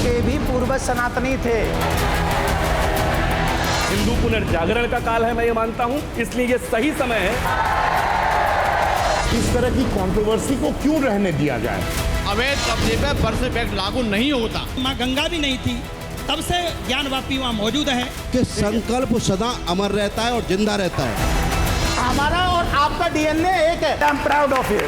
के भी पूर्वज सनातनी थे। हिंदू पुनर्जागरण का काल है, मैं ये मानता हूं, इसलिए ये सही समय है। इस तरह की कंट्रोवर्सी को क्यों रहने दिया जाए? अवैध कब्जे पे बर्फ एक्ट लागू नहीं होता। माँ गंगा भी नहीं थी, तब से ज्ञानवापी वहाँ मौजूद है। कि संकल्प सदा अमर रहता है और जिंदा रहता है। हमारा और आपका डीएनए एक है। I am proud of you.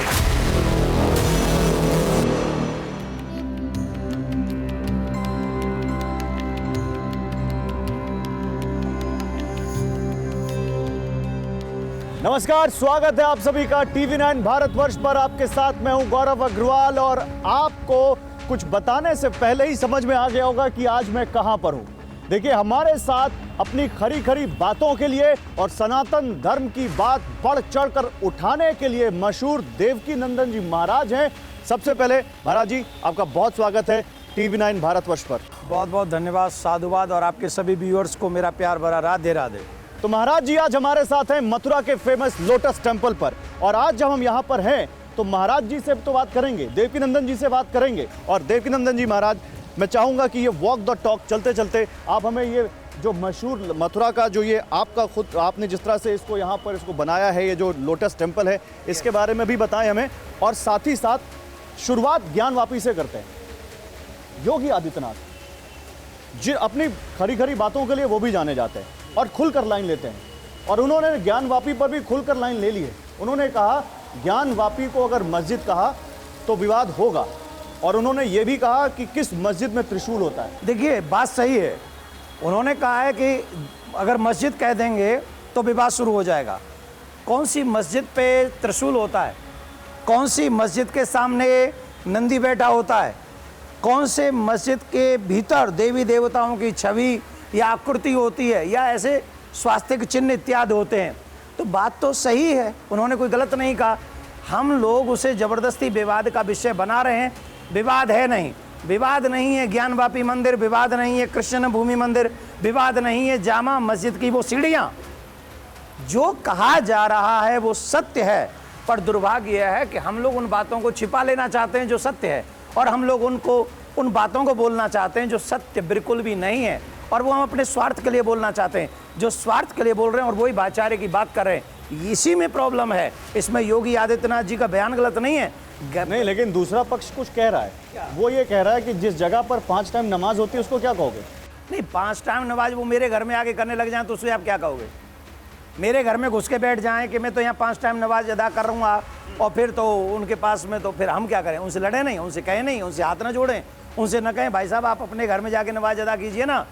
नमस्कार, स्वागत है आप सभी का TV9 भारतवर्ष पर। आपके साथ मैं हूं गौरव अग्रवाल और आपको कुछ बताने से पहले ही समझ में आ गया होगा कि आज मैं कहां पर हूं। देखिए, हमारे साथ अपनी खरी खरी बातों के लिए और सनातन धर्म की बात बढ़ चढ़कर उठाने के लिए मशहूर देवकीनंदन जी महाराज हैं। सबसे पहले महाराज जी, आपका बहुत स्वागत है TV9 भारतवर्ष पर। बहुत बहुत धन्यवाद, साधुवाद, और आपके सभी व्यूअर्स को मेरा प्यार भरा राधे राधे। तो महाराज जी आज हमारे साथ हैं मथुरा के फेमस लोटस टेंपल पर, और आज जब हम यहाँ पर हैं तो महाराज जी से तो बात करेंगे, देवकीनंदन जी से बात करेंगे। और देवकीनंदन जी महाराज, मैं चाहूँगा कि ये वॉक द टॉक चलते चलते आप हमें ये जो मशहूर मथुरा का जो ये आपका खुद आपने जिस तरह से इसको यहाँ पर इसको बनाया है, ये जो लोटस टेंपल है, इसके बारे में भी बताएं हमें। और साथ ही साथ शुरुआत ज्ञानवापी से करते हैं। योगी आदित्यनाथ जी अपनी खरी खरी बातों के लिए वो भी जाने जाते हैं और खुलकर लाइन लेते हैं, और उन्होंने ज्ञानवापी पर भी खुलकर लाइन ले ली है। उन्होंने कहा ज्ञानवापी को अगर मस्जिद कहा तो विवाद होगा, और उन्होंने ये भी कहा कि किस मस्जिद में त्रिशूल होता है। देखिए, बात सही है। उन्होंने कहा है कि अगर मस्जिद कह देंगे तो विवाद शुरू हो जाएगा। कौन सी मस्जिद पे त्रिशूल होता है, कौन सी मस्जिद के सामने नंदी बैठा होता है, कौन से मस्जिद के भीतर देवी देवताओं की छवि या आकृति होती है, या ऐसे स्वास्तिक चिन्ह इत्यादि होते हैं, तो बात तो सही है। उन्होंने कोई गलत नहीं कहा। हम लोग उसे ज़बरदस्ती विवाद का विषय बना रहे हैं। विवाद है नहीं, विवाद नहीं है ज्ञानवापी मंदिर, विवाद नहीं है कृष्ण भूमि मंदिर, विवाद नहीं है जामा मस्जिद की वो सीढ़ियाँ। जो कहा जा रहा है वो सत्य है, पर दुर्भाग्य यह है कि हम लोग उन बातों को छिपा लेना चाहते हैं जो सत्य है, और हम लोग उन बातों को बोलना चाहते हैं जो सत्य बिल्कुल भी नहीं है, और वो हम अपने स्वार्थ के लिए बोलना चाहते हैं, जो स्वार्थ के लिए बोल रहे हैं और वही भाईचारे की बात कर रहे हैं। इसी में प्रॉब्लम है। इसमें योगी आदित्यनाथ जी का बयान गलत नहीं है। नहीं, लेकिन दूसरा पक्ष कुछ कह रहा है। वो ये कह रहा है कि जिस जगह पर 5 टाइम नमाज होती है उसको क्या कहोगे? नहीं, 5 टाइम नमाज वो मेरे घर में आके करने लग जाए तो उससे आप क्या कहोगे? मेरे घर में घुस के बैठ जाएं कि मैं तो यहाँ 5 टाइम नमाज अदा कर रहूँगा, और फिर तो उनके पास में, तो फिर हम क्या करें? उनसे लड़े नहीं, उनसे कहें नहीं, उनसे हाथ ना जोड़ें, उनसे न कहें भाई साहब आप अपने घर में जाके नमाज अदा कीजिए ना।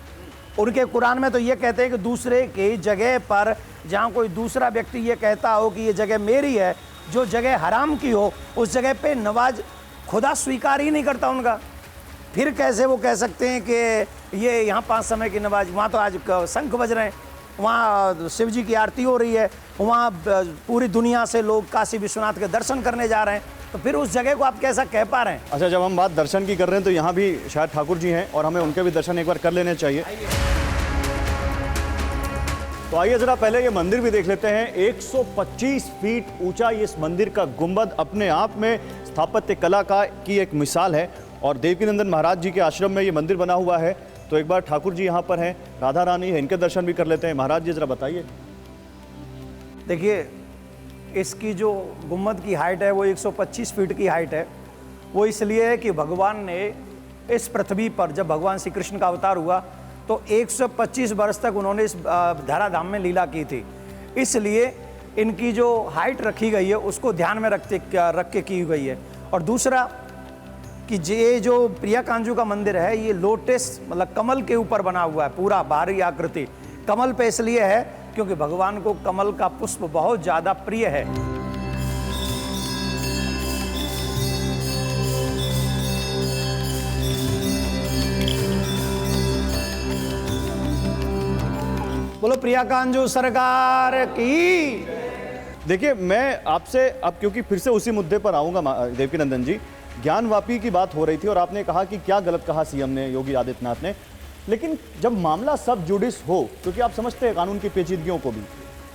उनके कुरान में तो ये कहते हैं कि दूसरे की जगह पर जहाँ कोई दूसरा व्यक्ति ये कहता हो कि ये जगह मेरी है, जो जगह हराम की हो उस जगह पे नमाज खुदा स्वीकार ही नहीं करता उनका। फिर कैसे वो कह सकते हैं कि ये यहाँ 5 समय की नमाज, वहाँ तो आज शंख बज रहे हैं, वहाँ शिव जी की आरती हो रही है, वहाँ पूरी दुनिया से लोग काशी विश्वनाथ के दर्शन करने जा रहे हैं, तो फिर उस जगह को आप कैसा कह पा रहे हैं? अच्छा, जब हम बात दर्शन की कर रहे हैं तो यहाँ भी शायद ठाकुर जी हैं और हमें उनके भी दर्शन एक बार कर लेने चाहिए। तो आइए जरा पहले ये मंदिर भी देख लेते हैं। 125 फीट ऊंचा इस मंदिर का गुंबद अपने आप में स्थापत्य कला का की एक मिसाल है, और देवकीनंदन महाराज जी के आश्रम में ये मंदिर बना हुआ है। तो एक बार ठाकुर जी यहाँ पर हैं, राधा रानी है, इनके दर्शन भी कर लेते हैं। महाराज जी जरा बताइए। देखिए, इसकी जो गुम्बद की हाइट है वो 125 फीट की हाइट है। वो इसलिए है कि भगवान ने इस पृथ्वी पर, जब भगवान श्री कृष्ण का अवतार हुआ तो 125 वर्ष तक उन्होंने इस धराधाम में लीला की थी, इसलिए इनकी जो हाइट रखी गई है उसको ध्यान में रख के की गई है। और दूसरा कि ये जो प्रिया कांजू का मंदिर है, ये लोटस मतलब कमल के ऊपर बना हुआ है, पूरा बाहरी आकृति कमल पे इसलिए है क्योंकि भगवान को कमल का पुष्प बहुत ज़्यादा प्रिय है। बोलो प्रिया कांजू सरकार की। देखिए, मैं आपसे अब क्योंकि फिर से उसी मुद्दे पर आऊँगा देवकीनंदन जी, ज्ञानवापी की बात हो रही थी और आपने कहा कि क्या गलत कहा सीएम ने, योगी आदित्यनाथ ने, लेकिन जब मामला सब जुडिस हो, क्योंकि आप समझते हैं कानून की पेचीदगियों को भी,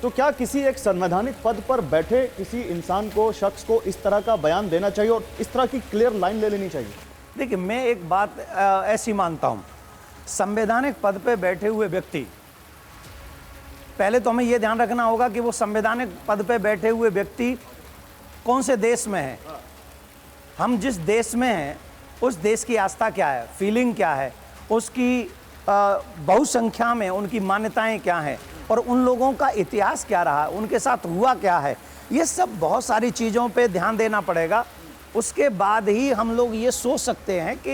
तो क्या किसी एक संवैधानिक पद पर बैठे किसी इंसान को, शख्स को इस तरह का बयान देना चाहिए और इस तरह की क्लियर लाइन ले लेनी चाहिए? देखिए, मैं एक बात ऐसी मानता हूं, संवैधानिक पद पे बैठे हुए व्यक्ति, पहले तो हमें यह ध्यान रखना होगा कि वो संवैधानिक पद पे बैठे हुए व्यक्ति कौन से देश में है। हम जिस देश में हैं उस देश की आस्था क्या है, फीलिंग क्या है, उसकी बहुसंख्या में उनकी मान्यताएं क्या हैं, और उन लोगों का इतिहास क्या रहा, उनके साथ हुआ क्या है, ये सब बहुत सारी चीज़ों पे ध्यान देना पड़ेगा। उसके बाद ही हम लोग ये सोच सकते हैं कि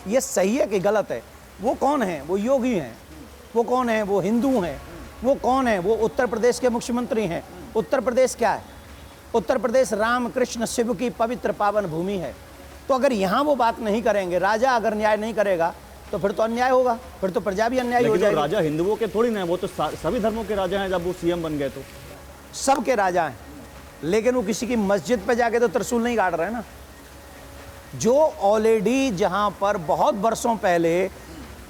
ये सही है कि गलत है। वो कौन है? वो योगी हैं। वो कौन है? वो हिंदू हैं। वो कौन है? वो उत्तर प्रदेश के मुख्यमंत्री हैं। उत्तर प्रदेश क्या है? उत्तर प्रदेश राम कृष्ण शिव की पवित्र पावन भूमि है। तो अगर यहाँ वो बात नहीं करेंगे, राजा अगर न्याय नहीं करेगा, तो फिर तो अन्याय होगा, फिर तो प्रजा भी अन्याय हो लेकिन जाएगी। राजा हिंदुओं के थोड़ी ना है, वो तो सभी धर्मों के राजा हैं। जब वो सीएम बन गए तो सबके राजा हैं, लेकिन वो किसी की मस्जिद पे जाके तो त्रिशूल नहीं गाड़ रहे हैं ना। जो ऑलरेडी जहां पर बहुत वर्षों पहले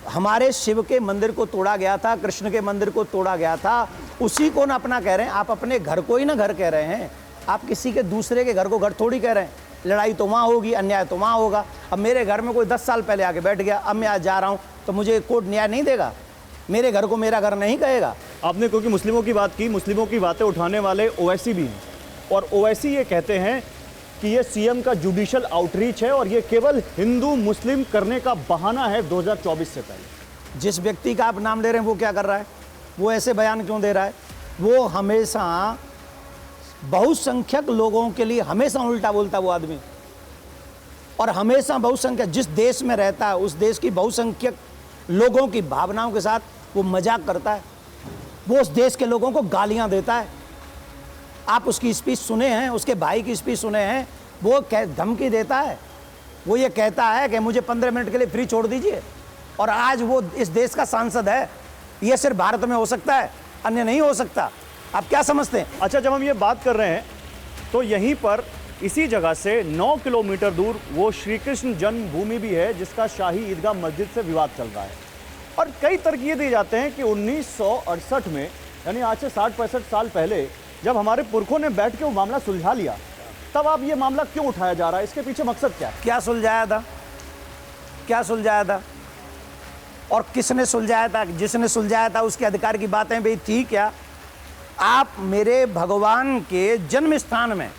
हमारे शिव के मंदिर को तोड़ा गया था, कृष्ण के मंदिर को तोड़ा गया था, उसी को ना अपना कह रहे हैं। आप अपने घर को ही ना घर कह रहे हैं, आप किसी के दूसरे के घर को घर थोड़ी कह रहे हैं। लड़ाई तो वहाँ होगी, अन्याय तो वहाँ होगा। अब मेरे घर में कोई 10 साल पहले आके बैठ गया, अब मैं आज जा रहा हूँ तो मुझे कोर्ट न्याय नहीं देगा, मेरे घर को मेरा घर नहीं कहेगा। आपने क्योंकि मुस्लिमों की बात की, मुस्लिमों की बातें उठाने वाले ओवैसी भी हैं, और ओवैसी ये कहते हैं कि ये सीएम का जुडिशियल आउटरीच है और ये केवल हिंदू मुस्लिम करने का बहाना है 2024 से पहले। जिस व्यक्ति का आप नाम ले रहे हैं वो क्या कर रहा है? वो ऐसे बयान क्यों दे रहा है? वो हमेशा बहुसंख्यक लोगों के लिए हमेशा उल्टा बोलता है वो आदमी, और हमेशा बहुसंख्यक जिस देश में रहता है उस देश की बहुसंख्यक लोगों की भावनाओं के साथ वो मजाक करता है। वो उस देश के लोगों को गालियां देता है। आप उसकी स्पीच सुने हैं, उसके भाई की स्पीच सुने हैं, वो धमकी देता है। वो ये कहता है कि मुझे 15 मिनट के लिए फ्री छोड़ दीजिए, और आज वो इस देश का सांसद है। ये सिर्फ भारत में हो सकता है, अन्य नहीं हो सकता। आप क्या समझते हैं? अच्छा, जब हम ये बात कर रहे हैं तो यहीं पर इसी जगह से 9 किलोमीटर दूर वो श्री कृष्ण जन्मभूमि भी है, जिसका शाही ईदगाह मस्जिद से विवाद चल रहा है। और कई तर्क ये दिए जाते हैं कि 1968 में, यानी आज से 60-65 साल पहले, जब हमारे पुरखों ने बैठ के वो मामला सुलझा लिया, तब अब ये मामला क्यों उठाया जा रहा है? इसके पीछे मकसद क्या है? क्या सुलझाया था? क्या सुलझाया था और किसने सुलझाया था? जिसने सुलझाया था उसके अधिकार की बातें भी थी क्या? आप मेरे भगवान के जन्म स्थान में,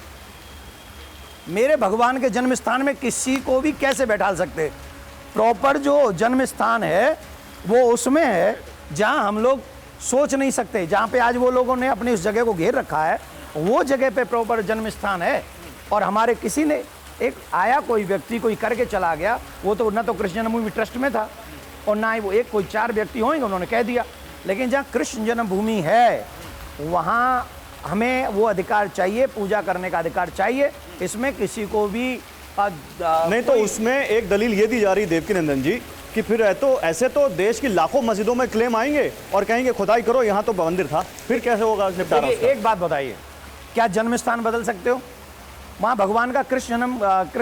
मेरे भगवान के जन्म स्थान में किसी को भी कैसे बैठा सकते? प्रॉपर जो जन्म स्थान है वो उसमें है जहां हम लोग सोच नहीं सकते, जहां पे आज वो लोगों ने अपनी उस जगह को घेर रखा है, वो जगह पे प्रॉपर जन्म स्थान है। और हमारे किसी ने एक आया कोई व्यक्ति कोई करके चला गया, वो तो न तो कृष्ण जन्मभूमि ट्रस्ट में था और ना ही वो एक कोई 4 व्यक्ति होंगे उन्होंने कह दिया। लेकिन जहाँ कृष्ण जन्मभूमि है वहाँ हमें वो अधिकार चाहिए, पूजा करने का अधिकार चाहिए। इसमें किसी को भी नहीं तो उसमें एक दलील ये दी जा रही देवकीनंदन जी कि फिर ऐसे तो देश की लाखों मस्जिदों में क्लेम आएंगे और कहेंगे खुदाई करो, यहाँ तो मंदिर था, फिर कैसे होगा निपटारा? एक बात बताइए, क्या जन्म स्थान बदल सकते हो? वहाँ भगवान का कृष्ण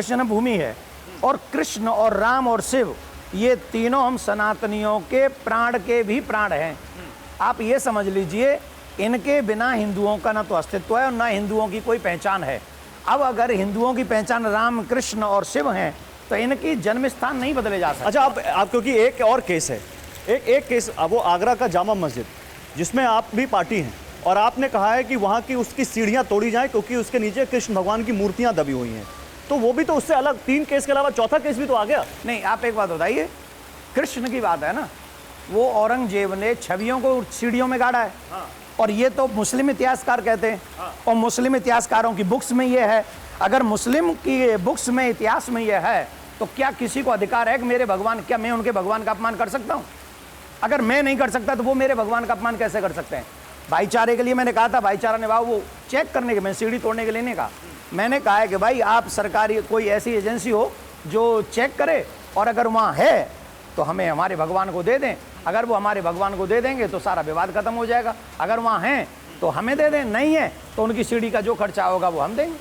जन्मभूमि है, और कृष्ण और राम और शिव ये तीनों हम सनातनियों के प्राण के भी प्राण हैं। आप ये समझ लीजिए, इनके बिना हिंदुओं का ना तो अस्तित्व है और ना हिंदुओं की कोई पहचान है। अब अगर हिंदुओं की पहचान राम कृष्ण और शिव हैं तो इनकी जन्म स्थान नहीं बदले जा सकते। अच्छा, आप क्योंकि एक और केस है, एक केस वो आगरा का जामा मस्जिद, जिसमें आप भी पार्टी हैं, और आपने कहा है कि वहाँ की उसकी सीढ़ियाँ तोड़ी जाएं क्योंकि उसके नीचे कृष्ण भगवान की मूर्तियाँ दबी हुई हैं। तो वो भी तो उससे अलग 3 केस के अलावा चौथा केस भी तो आ गया। नहीं, आप एक बात बताइए, कृष्ण की बात है ना, वो औरंगजेब ने छवियों को सीढ़ियों में गाड़ा है। और ये तो मुस्लिम इतिहासकार कहते हैं, और मुस्लिम इतिहासकारों की बुक्स में ये है। अगर मुस्लिम की बुक्स में, इतिहास में ये है, तो क्या किसी को अधिकार है कि मेरे भगवान, क्या मैं उनके भगवान का अपमान कर सकता हूँ? अगर मैं नहीं कर सकता तो वो मेरे भगवान का अपमान कैसे कर सकते हैं? भाईचारे के लिए मैंने कहा था, भाईचारा निभाओ, वो चेक करने के, मैं सीढ़ी तोड़ने के लिए नहीं कहा। मैंने कहा है कि भाई आप सरकारी कोई ऐसी एजेंसी हो जो चेक करे, और अगर वहाँ है तो हमें हमारे भगवान को दे दें। अगर वो हमारे भगवान को दे देंगे तो सारा विवाद खत्म हो जाएगा। अगर वहाँ हैं तो हमें दे दें, नहीं है तो उनकी सीढ़ी का जो खर्चा होगा वो हम देंगे।